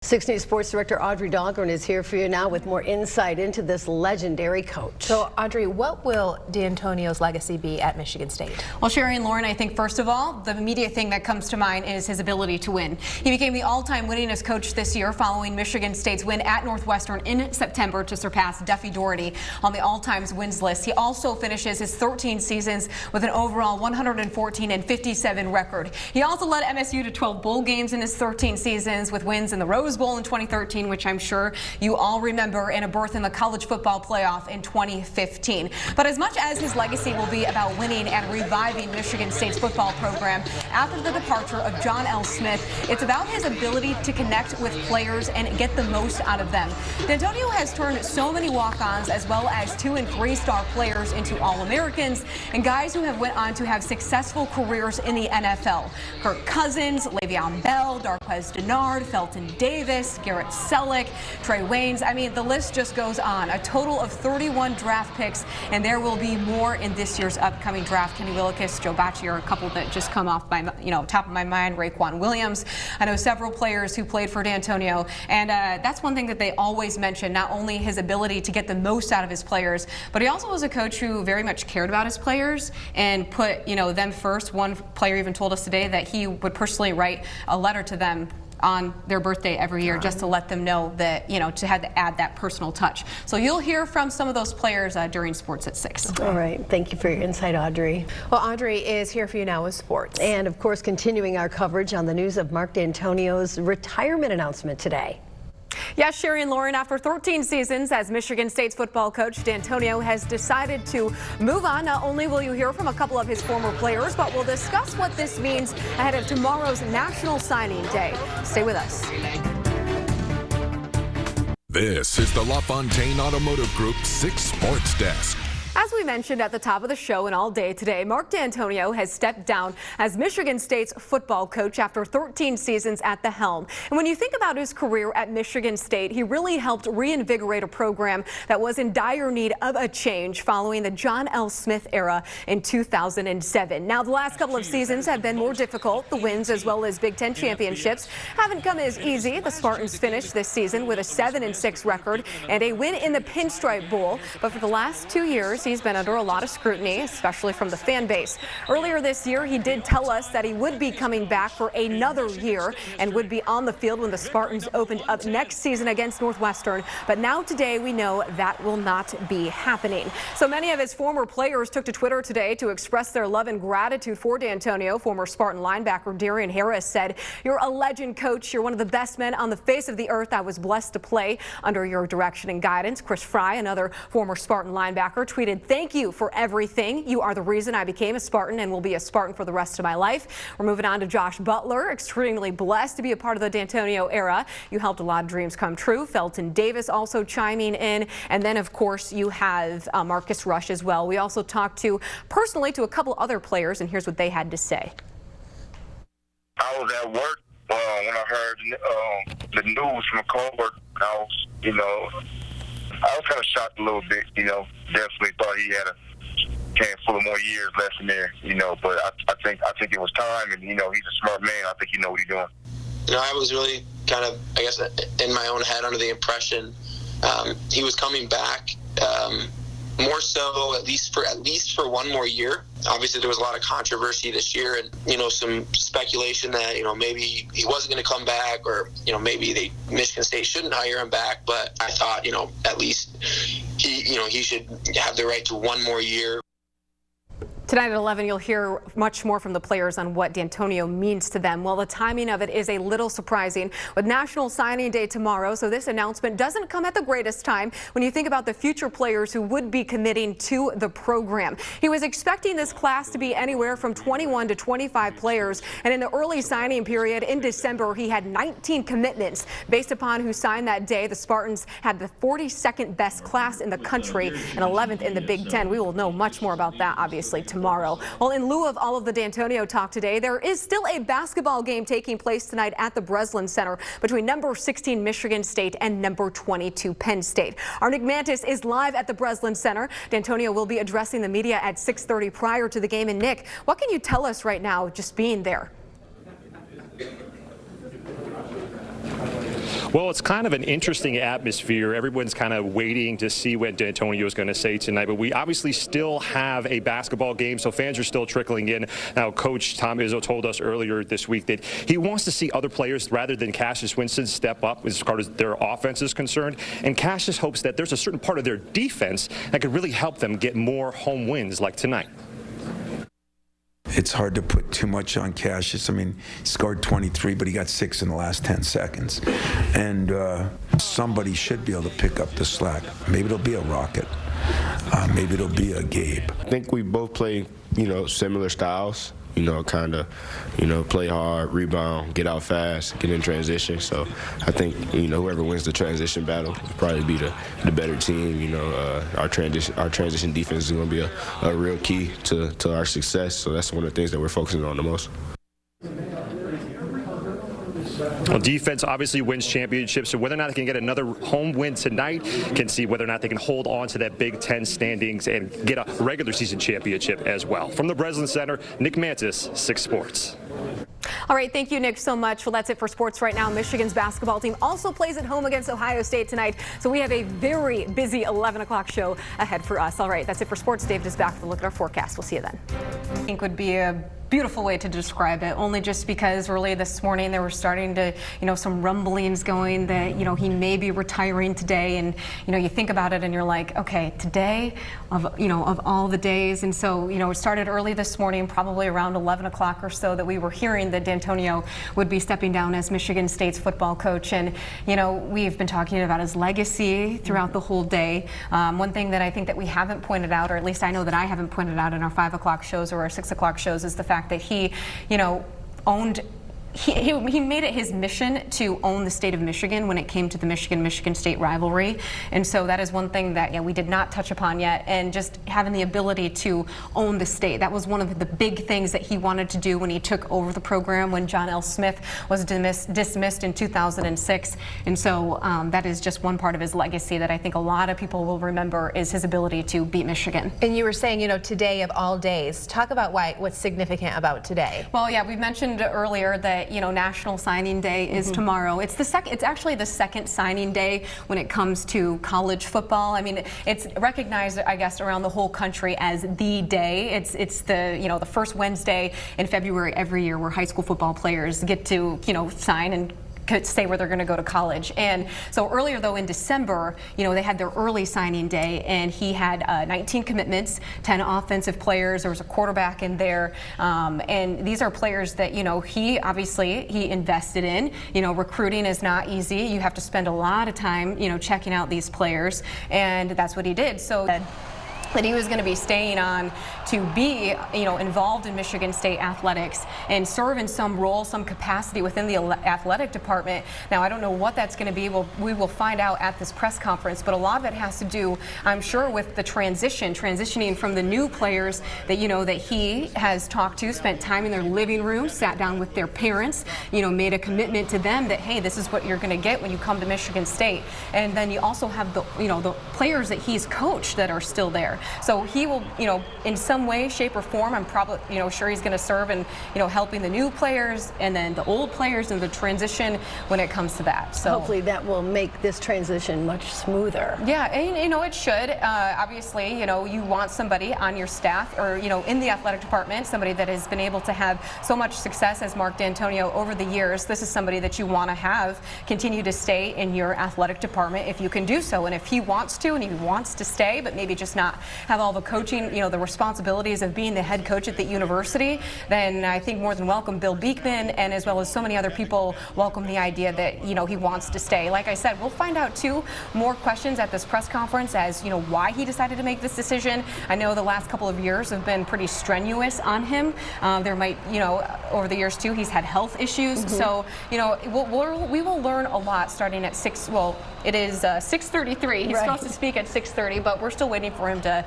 6 News Sports Director Audrey Dahlgren is here for you now with more insight into this legendary coach. So, Audrey, what will Dantonio's legacy be at Michigan State? Well, Sherry and Lauren, I think first of all, the immediate thing that comes to mind is his ability to win. He became the all-time winningest coach this year following Michigan State's win at Northwestern in September to surpass Duffy Daugherty on the all-time wins list. He also finishes his 13 seasons with an overall 114-57 record. He also led MSU to 12 bowl games in his 13 seasons with wins in the Rose Bowl in 2013, which I'm sure you all remember, and a berth in the college football playoff in 2015. But as much as his legacy will be about winning and reviving Michigan State's football program after the departure of John L. Smith, it's about his ability to connect with players and get the most out of them. Dantonio has turned so many walk-ons as well as 2- and 3-star players into All-Americans and guys who have went on to have successful careers in the NFL. Kirk Cousins, Le'Veon Bell, Darqueze Dennard, Felton Davis, Garrett Selleck, Trey Waynes. I mean, the list just goes on. A total of 31 draft picks, and there will be more in this year's upcoming draft. Kenny Willekes, Joe Bacci are a couple that just come off my, top of my mind. Raekwon Williams. I know several players who played for Dantonio, and that's one thing that they always mention. Not only his ability to get the most out of his players, but he also was a coach who very much cared about his players and put, them first. One player even told us today that he would personally write a letter to them on their birthday every year just to let them know that, to have to add that personal touch. So you'll hear from some of those players during Sports at 6. All right. Thank you for your insight, Audrey. Well, Audrey is here for you now with sports. And, of course, continuing our coverage on the news of Mark Dantonio's retirement announcement today. Yes, Sherry and Lauren, after 13 seasons as Michigan State's football coach, Dantonio has decided to move on. Not only will you hear from a couple of his former players, but we'll discuss what this means ahead of tomorrow's National Signing Day. Stay with us. This is the LaFontaine Automotive Group 6 Sports Desk. As we mentioned at the top of the show and all day today, Mark Dantonio has stepped down as Michigan State's football coach after 13 seasons at the helm. And when you think about his career at Michigan State, he really helped reinvigorate a program that was in dire need of a change following the John L. Smith era in 2007. Now, the last couple of seasons have been more difficult. The wins as well as Big Ten championships haven't come as easy. The Spartans finished this season with a 7-6 record and a win in the Pinstripe Bowl. But for the last 2 years, he's been under a lot of scrutiny, especially from the fan base. Earlier this year, he did tell us that he would be coming back for another year and would be on the field when the Spartans opened up next season against Northwestern. But now today, we know that will not be happening. So many of his former players took to Twitter today to express their love and gratitude for Dantonio. Former Spartan linebacker Darian Harris said, "You're a legend, coach. You're one of the best men on the face of the earth. I was blessed to play under your direction and guidance." Chris Fry, another former Spartan linebacker, tweeted, "Thank you for everything. You are the reason I became a Spartan and will be a Spartan for the rest of my life." We're moving on to Josh Butler, extremely blessed to be a part of the Dantonio era. You helped a lot of dreams come true. Felton Davis also chiming in. And then, of course, you have Marcus Rush as well. We also talked personally to a couple other players, and here's what they had to say. I was at work when I heard the news from a coworker. I was kind of shocked a little bit, definitely thought he had a handful of more years left in there, but I think it was time, and, he's a smart man. I think he knows what he's doing. I was really kind of, in my own head under the impression he was coming back, more so at least for one more year. Obviously, there was a lot of controversy this year, and some speculation that maybe he wasn't going to come back, or maybe Michigan State shouldn't hire him back. But I thought at least he should have the right to one more year. Tonight at 11, you'll hear much more from the players on what Dantonio means to them. Well, the timing of it is a little surprising with National Signing Day tomorrow, so this announcement doesn't come at the greatest time when you think about the future players who would be committing to the program. He was expecting this class to be anywhere from 21 to 25 players, and in the early signing period in December, he had 19 commitments. Based upon who signed that day, the Spartans had the 42nd best class in the country and 11th in the Big Ten. We will know much more about that, obviously, tomorrow. Well, in lieu of all of the Dantonio talk today, there is still a basketball game taking place tonight at the Breslin Center between number 16 Michigan State and number 22 Penn State. Our Nick Mantis is live at the Breslin Center. Dantonio will be addressing the media at 6:30 prior to the game. And Nick, what can you tell us right now just being there? Well, it's kind of an interesting atmosphere. Everyone's kind of waiting to see what Dantonio is going to say tonight, but we obviously still have a basketball game, so fans are still trickling in. Now, Coach Tom Izzo told us earlier this week that he wants to see other players rather than Cassius Winston step up as far as their offense is concerned, and Cassius hopes that there's a certain part of their defense that could really help them get more home wins like tonight. It's hard to put too much on Cassius. I mean, he scored 23, but he got 6 in the last 10 seconds. And somebody should be able to pick up the slack. Maybe it'll be a Rocket. Maybe it'll be a Gabe. I think we both play, similar styles. Kind of, play hard, rebound, get out fast, get in transition. So I think, whoever wins the transition battle will probably be the better team. Our transition defense is going to be a real key to our success. So that's one of the things that we're focusing on the most. Well, defense obviously wins championships, so whether or not they can get another home win tonight can see whether or not they can hold on to that Big Ten standings and get a regular season championship as well. From the Breslin Center, Nick Mantis, 6 Sports. All right, thank you, Nick, so much. Well, that's it for sports right now. Michigan's basketball team also plays at home against Ohio State tonight, so we have a very busy 11 o'clock show ahead for us. All right, that's it for sports. David is back with a look at our forecast. We'll see you then. I think would be a beautiful way to describe it, only just because early this morning there were starting to, some rumblings going that, he may be retiring today, and, you think about it and you're like, okay, today of all the days. And so, it started early this morning, probably around 11 o'clock or so, that we were hearing that Dantonio would be stepping down as Michigan State's football coach. And, we've been talking about his legacy throughout the whole day. One thing that I think that we haven't pointed out, or at least I know that I haven't pointed out in our 5 o'clock shows or our 6 o'clock shows, is the fact that he, owned. He made it his mission to own the state of Michigan when it came to the Michigan State rivalry. And so that is one thing that we did not touch upon yet. And just having the ability to own the state, that was one of the big things that he wanted to do when he took over the program when John L. Smith was dismissed in 2006. And so that is just one part of his legacy that I think a lot of people will remember, is his ability to beat Michigan. And you were saying, today of all days. Talk about what's significant about today. Well, yeah, we mentioned earlier that National Signing Day is tomorrow. It's actually the second signing day when it comes to college football. I mean, it's recognized, I guess, around the whole country as the day. It's the the first Wednesday in February every year where high school football players get to sign and say where they're going to go to college. And so earlier, though, in December, they had their early signing day, and he had 19 commitments, 10 offensive players. There was a quarterback in there, and these are players that he invested in. Recruiting is not easy. You have to spend a lot of time checking out these players, and that's what he did. So that he was going to be staying on to be, involved in Michigan State athletics and serve in some role, some capacity within the athletic department. Now, I don't know what that's going to be. We will find out at this press conference, but a lot of it has to do, I'm sure, with the transitioning from the new players that, that he has talked to, spent time in their living room, sat down with their parents, made a commitment to them that, hey, this is what you're going to get when you come to Michigan State. And then you also have the, the players that he's coached that are still there. So he will, in some way, shape, or form, I'm probably, sure he's going to serve in, helping the new players and then the old players and the transition when it comes to that. So hopefully that will make this transition much smoother. Yeah, and it should. Obviously, you want somebody on your staff or, in the athletic department, somebody that has been able to have so much success as Mark Dantonio over the years. This is somebody that you want to have continue to stay in your athletic department if you can do so. And if he wants to and he wants to stay, but maybe just not have all the coaching, the responsibilities of being the head coach at the university, then I think more than welcome Bill Beekman, and as well as so many other people welcome the idea that, he wants to stay. Like I said, we'll find out too more questions at this press conference as, why he decided to make this decision. I know the last couple of years have been pretty strenuous on him. There might, over the years too, he's had health issues. So, we will learn a lot starting at 6. Well, it is 6:33. He's supposed to speak at 6:30, but we're still waiting for him to,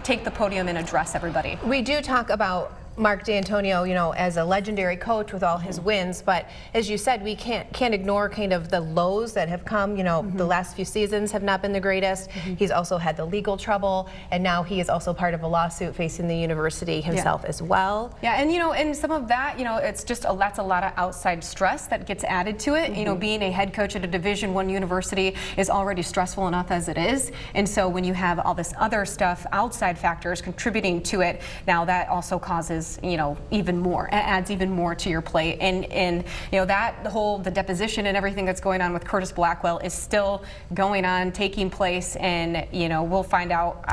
take the podium and address everybody. We do talk about Mark Dantonio, you know, as a legendary coach with all his wins, but as you said, we can't ignore kind of the lows that have come. You know, the last few seasons have not been the greatest. He's also had the legal trouble, and now he is also part of a lawsuit facing the university himself as well. Yeah, and you know, and some of that, you know, it's just that's a lot of outside stress that gets added to it. You know, being a head coach at a Division I university is already stressful enough as it is, and so when you have all this other stuff, outside factors contributing to it, now that also causes, you know, even more, adds even more to your plate. And you know, that the deposition and everything that's going on with Curtis Blackwell is still going on, taking place, and you know, we'll find out,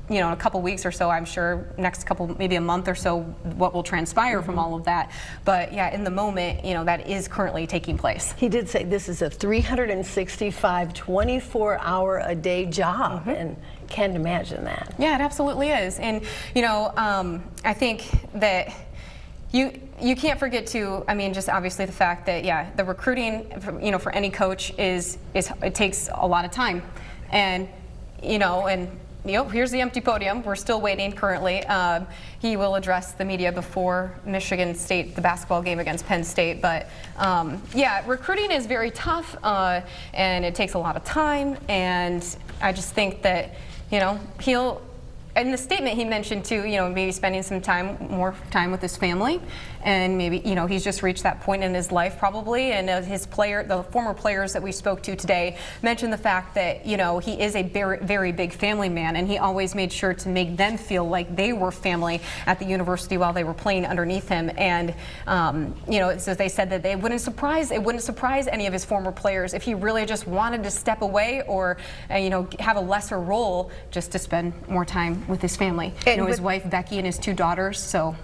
you know, in a couple weeks or so, I'm sure, next couple, maybe a month or so, what will transpire from all of that. But yeah, in the moment, you know, that is currently taking place. He did say this is a 365, 24-hour-a-day job, and can't imagine that. Yeah, it absolutely is. And you know, I think that you can't forget to, I mean, just obviously the fact that, yeah, the recruiting, you know, for any coach is it takes a lot of time, and you know, here's the empty podium. We're still waiting currently. He will address the media before Michigan State, the basketball game against Penn State. But yeah, recruiting is very tough, and it takes a lot of time. And I just think that, you know, in the statement he mentioned too, you know, maybe spending some more time with his family, and maybe, you know, he's just reached that point in his life probably. And the former players that we spoke to today mentioned the fact that, you know, he is a very, very big family man, and he always made sure to make them feel like they were family at the university while they were playing underneath him. And you know, so they said that it wouldn't surprise any of his former players if he really just wanted to step away or you know, have a lesser role, just to spend more time with his family. You know, his wife Becky and his 2 daughters. So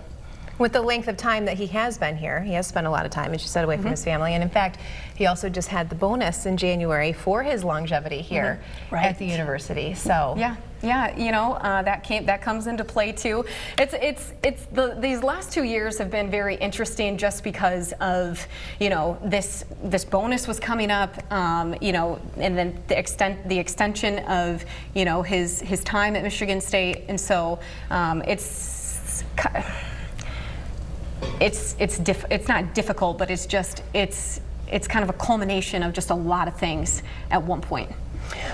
with the length of time that he has been here, he has spent a lot of time, as you said, away from his family. And in fact, he also just had the bonus in January for his longevity here at the university. So yeah, you know, that comes into play too. These last 2 years have been very interesting just because of, you know, this bonus was coming up, you know, and then the extension of, you know, his time at Michigan State, and so it's not difficult, but it's kind of a culmination of just a lot of things at one point.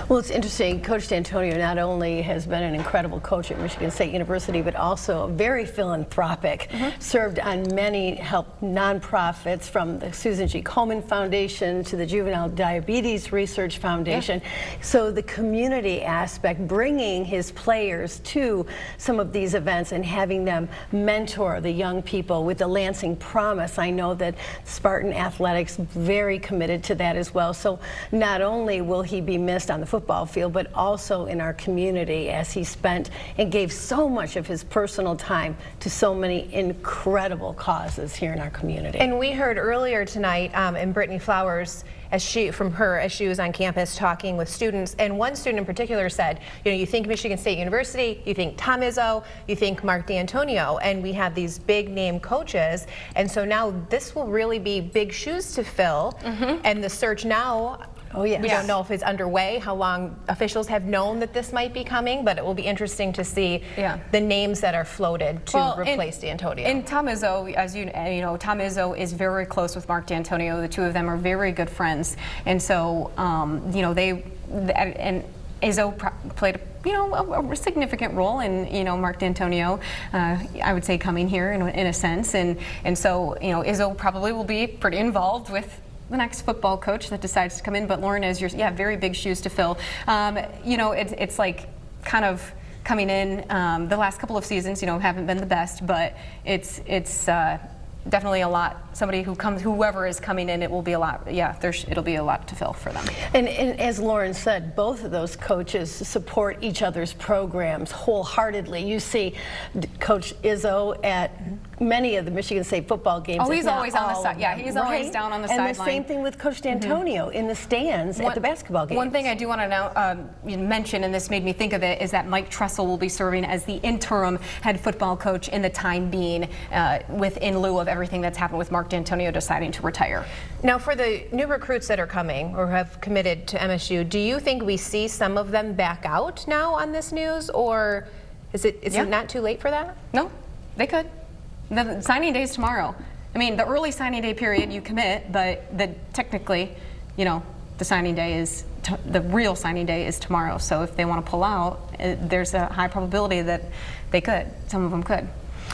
Well, it's interesting. Coach Dantonio not only has been an incredible coach at Michigan State University, but also very philanthropic. Served on many nonprofits, from the Susan G. Komen Foundation to the Juvenile Diabetes Research Foundation. So the community aspect, bringing his players to some of these events and having them mentor the young people with the Lansing Promise. I know that Spartan Athletics very committed to that as well. So not only will he be missed on the football field, but also in our community, as he spent and gave so much of his personal time to so many incredible causes here in our community. And we heard earlier tonight in Brittany Flowers, as she was on campus talking with students, and one student in particular said, you know, you think Michigan State University, you think Tom Izzo, you think Mark Dantonio, and we have these big name coaches, and so now this will really be big shoes to fill, and the search now, we don't know if it's underway, how long officials have known that this might be coming, but it will be interesting to see the names that are floated to replace Dantonio. And Tom Izzo, as you know, Tom Izzo is very close with Mark Dantonio. The two of them are very good friends, and so you know, and Izzo played a significant role in, you know, Mark Dantonio, I would say, coming here in a sense, and so, you know, Izzo probably will be pretty involved with the next football coach that decides to come in. But Lauren, as very big shoes to fill. You know, it's like kind of coming in, the last couple of seasons, you know, haven't been the best, but it's definitely a lot. Somebody whoever is coming in, it will be a lot. Yeah, it'll be a lot to fill for them. And as Lauren said, both of those coaches support each other's programs wholeheartedly. You see Coach Izzo at many of the Michigan State football games. Oh, he's always on the side. Yeah, he's always down on the sideline. And the same thing with Coach Dantonio in the stands at the basketball games. One thing I do want to mention, and this made me think of it, is that Mike Tressel will be serving as the interim head football coach in the time being, in lieu of everything that's happened with Mark Dantonio deciding to retire. Now, for the new recruits that are coming or have committed to MSU, do you think we see some of them back out now on this news, or is it not too late for that? No, they could. The signing day is tomorrow. I mean, the early signing day period, you commit, but technically, you know, the signing day is the real signing day is tomorrow. So if they want to pull out, there's a high probability that they could. Some of them could.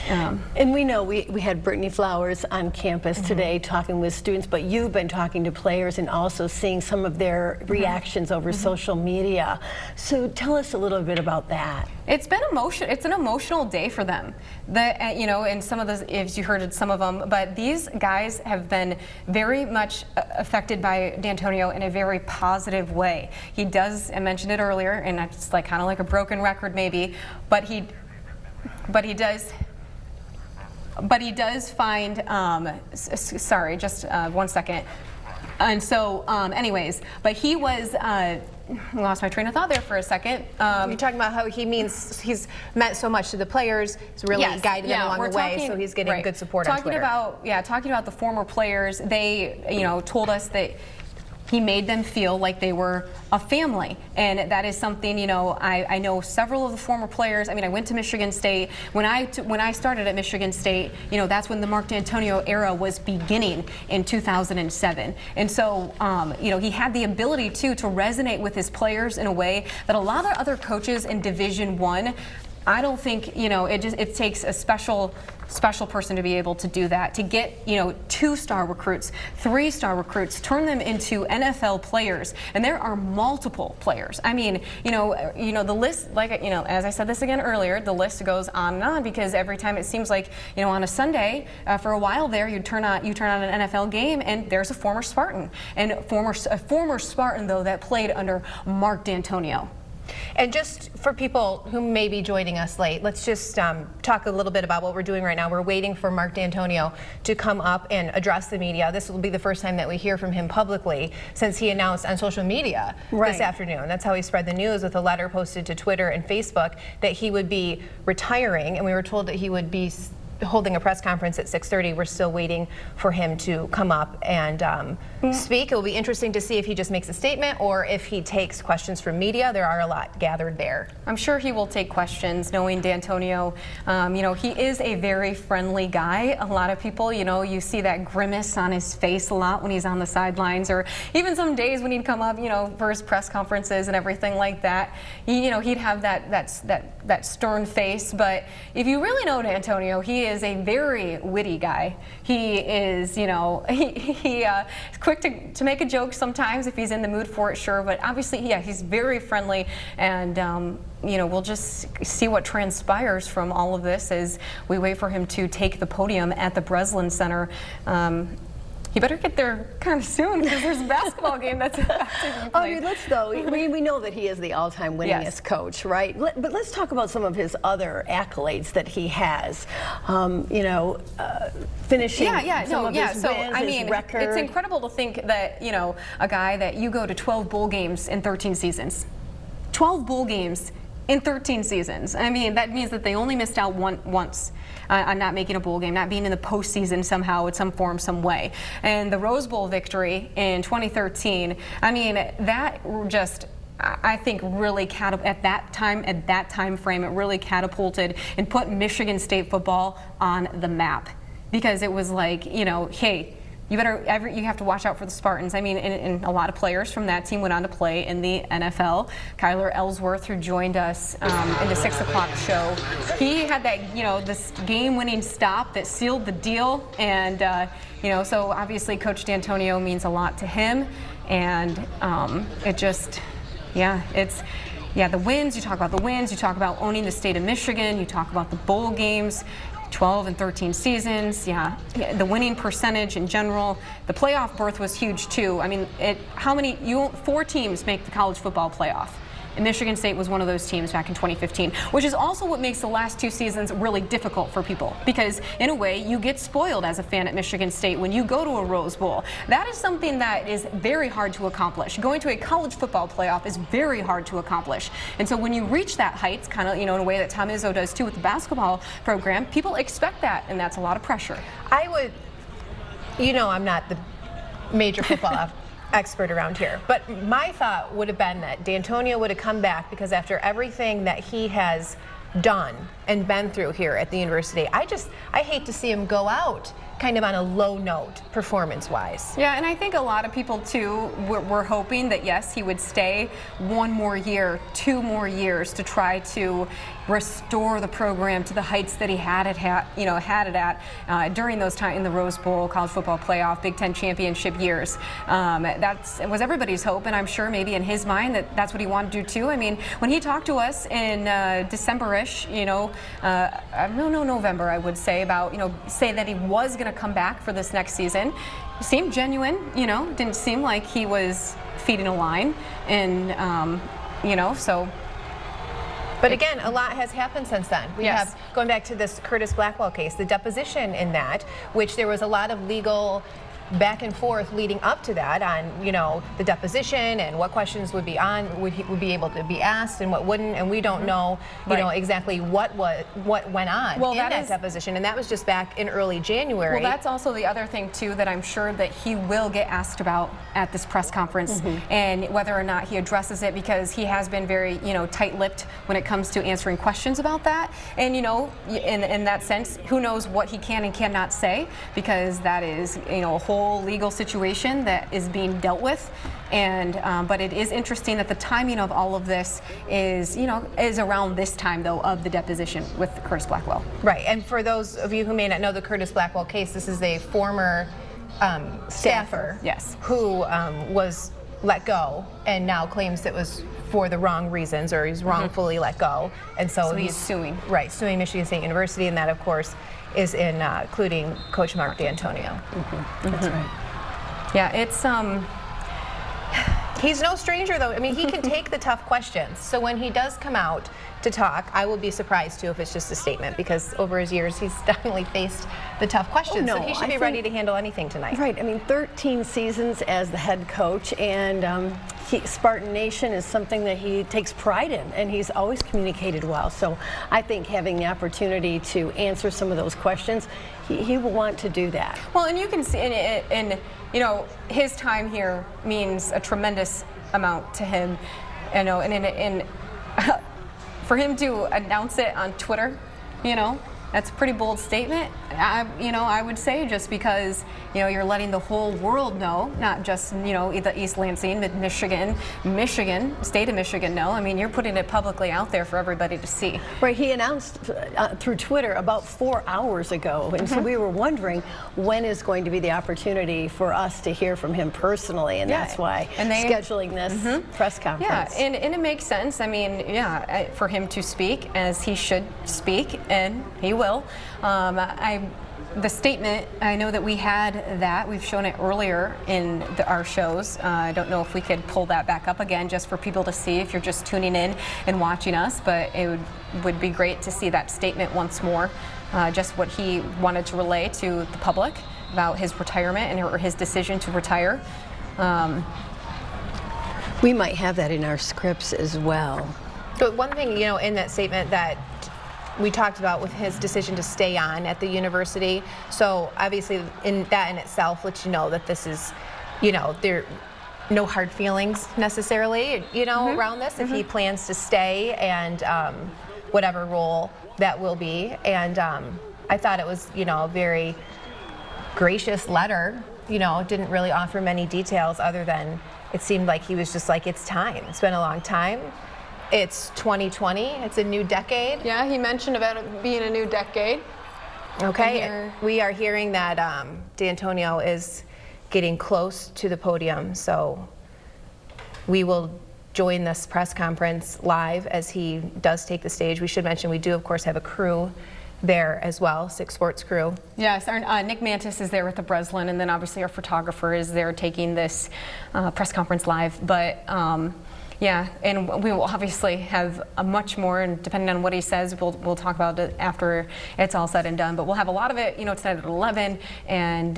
And we know we had Brittany Flowers on campus today talking with students, but you've been talking to players and also seeing some of their reactions over social media. So tell us a little bit about that. It's been emotional. It's an emotional day for them. You know, and some of those, if you heard some of them, but these guys have been very much affected by Dantonio in a very positive way. He does, I mentioned it earlier, and it's like kind of like a broken record maybe, but he does find, sorry, just 1 second. And so, anyways, but he was, lost my train of thought there for a second. You're talking about how he's meant so much to the players. He's really guided them along the way, so he's getting good support on Twitter. Talking about the former players, they, you know, told us that he made them feel like they were a family, and that is something, you know, I know several of the former players. I mean, I went to Michigan State. When I started at Michigan State, you know, that's when the Mark Dantonio era was beginning in 2007. And so, you know, he had the ability to resonate with his players in a way that a lot of other coaches in Division I, I don't think, you know, it takes a special person to be able to do that, to get, you know, 2-star recruits, 3-star recruits, turn them into NFL players. And there are multiple players. I mean, you know, the list, like, you know, as I said this again earlier, the list goes on and on, because every time it seems like, you know, on a Sunday, for a while there, you turn on an NFL game and there's a former Spartan, and a former Spartan though that played under Mark Dantonio. And just for people who may be joining us late, let's just talk a little bit about what we're doing right now. We're waiting for Mark Dantonio to come up and address the media. This will be the first time that we hear from him publicly since he announced on social media this afternoon. That's how he spread the news, with a letter posted to Twitter and Facebook that he would be retiring, and we were told that he would be holding a press conference at 6:30. We're still waiting for him to come up and speak. It will be interesting to see if he just makes a statement or if he takes questions from media. There are a lot gathered there. I'm sure he will take questions, knowing Dantonio. You know, he is a very friendly guy. A lot of people, you know, you see that grimace on his face a lot when he's on the sidelines, or even some days when he'd come up, you know, for his press conferences and everything like that. You know, he'd have that stern face. But if you really know Dantonio, he is a very witty guy. He is, you know, he's quick to make a joke sometimes if he's in the mood for it, sure. But obviously, yeah, he's very friendly, and you know, we'll just see what transpires from all of this as we wait for him to take the podium at the Breslin Center. He better get there kind of soon, because there's a basketball game that's about to be played. Let's go. We know that he is the all-time winningest coach, right? But let's talk about some of his other accolades that he has. You know, finishing some of his wins, I mean, his record. It's incredible to think that, you know, a guy that you go to 12 bowl games in 13 seasons. 12 bowl games in 13 seasons. I mean, that means that they only missed out once on not making a bowl game, not being in the postseason somehow, in some form, some way. And the Rose Bowl victory in 2013, I mean, that just, I think, really at that time frame, it really catapulted and put Michigan State football on the map, because it was like, you know, hey, you have to watch out for the Spartans. I mean, and a lot of players from that team went on to play in the NFL. Kyler Ellsworth, who joined us in the 6 o'clock show, he had that, you know, this game-winning stop that sealed the deal. And, you know, so obviously Coach Dantonio means a lot to him. And it just, the wins, you talk about the wins, you talk about owning the state of Michigan, you talk about the bowl games. 12 and 13 seasons, the winning percentage in general. The playoff berth was huge too. I mean, 4 teams make the college football playoff. And Michigan State was one of those teams back in 2015, which is also what makes the last 2 seasons really difficult for people, because in a way you get spoiled as a fan at Michigan State when you go to a Rose Bowl. That is something that is very hard to accomplish. Going to a college football playoff is very hard to accomplish. And so when you reach that heights, kind of, you know, in a way that Tom Izzo does too with the basketball program, people expect that, and that's a lot of pressure. You know, I'm not the major football expert around here, but my thought would have been that Dantonio would have come back, because after everything that he has done and been through here at the university. I hate to see him go out kind of on a low note performance-wise. Yeah, and I think a lot of people too were hoping that yes, he would stay 1 more year, 2 more years to try to restore the program to the heights that he had it at during those times in the Rose Bowl, College Football Playoff, Big Ten championship years. That was everybody's hope, and I'm sure maybe in his mind that's what he wanted to do too. I mean, when he talked to us in December-ish, November, I would say, about say that he was going to come back for this next season, he seemed genuine. Didn't seem like he was feeding a line, and so. But again, a lot has happened since then. We have, going back to this Curtis Blackwell case, the deposition in that, which there was a lot of legal back and forth leading up to that on, the deposition and what questions would be be able to be asked and what wouldn't, and we don't know, exactly what went on in that deposition, and that was just back in early January. Well, that's also the other thing too that I'm sure that he will get asked about at this press conference, and whether or not he addresses it, because he has been very, tight-lipped when it comes to answering questions about that, and in that sense, who knows what he can and cannot say, because that is, a whole legal situation that is being dealt with, and but it is interesting that the timing of all of this is around this time though of the deposition with Curtis Blackwell. Right, and for those of you who may not know the Curtis Blackwell case, this is a former staffer, who was let go and now claims it was for the wrong reasons, or he's wrongfully let go, and so he's suing. Right, suing Michigan State University, and that of course is including Coach Mark Dantonio. That's right. Yeah, it's he's no stranger though. I mean, he can take the tough questions. So when he does come out to talk, I will be surprised too if it's just a statement, because over his years he's definitely faced the tough questions. So he should be ready to handle anything tonight. Right. I mean, 13 seasons as the head coach, and Spartan Nation is something that he takes pride in, and he's always communicated well. So I think having the opportunity to answer some of those questions, he will want to do that. Well, and you can see, and his time here means a tremendous amount to him, and for him to announce it on Twitter, that's a pretty bold statement. I would say, just because you're letting the whole world know, not just the East Lansing, but Michigan, state of Michigan know. I mean, you're putting it publicly out there for everybody to see. Right. He announced through Twitter about 4 hours ago, and so we were wondering when is going to be the opportunity for us to hear from him personally, and that's why scheduling this press conference. Yeah, and it makes sense. I mean, for him to speak as he should speak, and he will. The statement, I know that we had that. We've shown it earlier in our shows. I don't know if we could pull that back up again just for people to see if you're just tuning in and watching us, but it would be great to see that statement once more, just what he wanted to relay to the public about his retirement or his decision to retire. We might have that in our scripts as well. So one thing, in that statement that we talked about with his decision to stay on at the university. So obviously in itself lets you know that this is, there no hard feelings necessarily, around this, if he plans to stay, and whatever role that will be. And I thought it was, a very gracious letter, didn't really offer many details other than it seemed like he was just like, it's time. It's been a long time. It's 2020. It's a new decade. Yeah, he mentioned about it being a new decade. Okay, we are hearing that Dantonio is getting close to the podium, so we will join this press conference live as he does take the stage. We should mention we do, of course, have a crew there as well, 6 Sports crew. Yes, our, Nick Mantis is there with the Breslin, and then obviously our photographer is there taking this press conference live. But yeah, and we will obviously have a much more, and depending on what he says, we'll talk about it after it's all said and done. But we'll have a lot of it, tonight at 11, and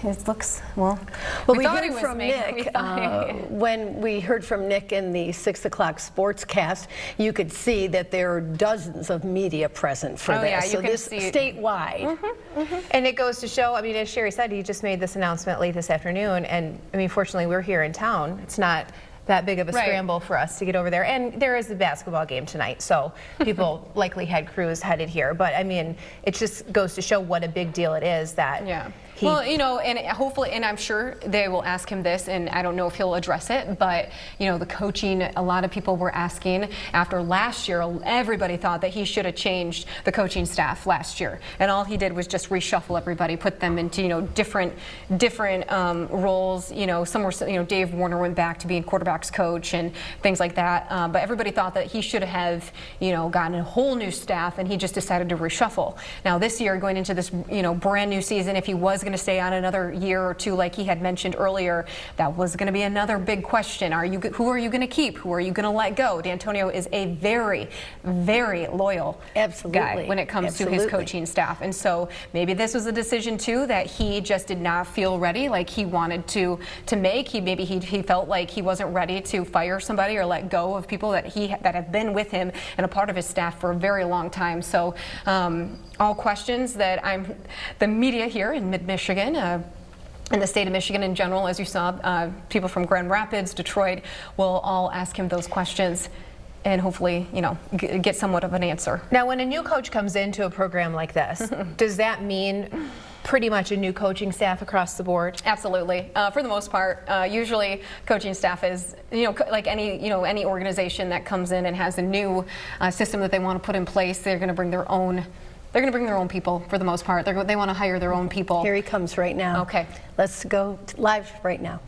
it looks, well, we heard from Nick. When we heard from Nick in the 6 o'clock Sportscast, you could see that there are dozens of media present for this. Yeah, so this statewide. And it goes to show, I mean, as Sherry said, he just made this announcement late this afternoon, and I mean, fortunately, we're here in town. It's not that big of a scramble for us to get over there. And there is a basketball game tonight, so people likely had crews headed here. But I mean, it just goes to show what a big deal it is that. Yeah. Well, you know, and hopefully, and I'm sure they will ask him this, and I don't know if he'll address it, but, you know, the coaching, a lot of people were asking after last year, everybody thought that he should have changed the coaching staff last year. And all he did was just reshuffle everybody, put them into, you know, different roles. You know, some were, you know, Dave Warner went back to being quarterback's coach and things like that. But everybody thought that he should have, you know, gotten a whole new staff, and he just decided to reshuffle. Now this year, going into this, you know, brand new season, if he was going to stay on another year or two, like he had mentioned earlier, that was going to be another big question. Who are you going to keep? Who are you going to let go? Dantonio is a very, very loyal guy when it comes to his coaching staff, and so maybe this was a decision too that he just did not feel ready, like he wanted to make. He felt like he wasn't ready to fire somebody or let go of people that have been with him and a part of his staff for a very long time. So all questions that the media here in mid-Michigan, in the state of Michigan in general, as you saw, people from Grand Rapids, Detroit, will all ask him those questions and hopefully, you know, get somewhat of an answer. Now, when a new coach comes into a program like this, does that mean pretty much a new coaching staff across the board? Absolutely. For the most part, usually coaching staff is, you know, like any organization that comes in and has a new system that they want to put in place, they're going to bring their own. They're going to bring their own people for the most part. They want to hire their own people. Here he comes right now. Okay. Let's go live right now.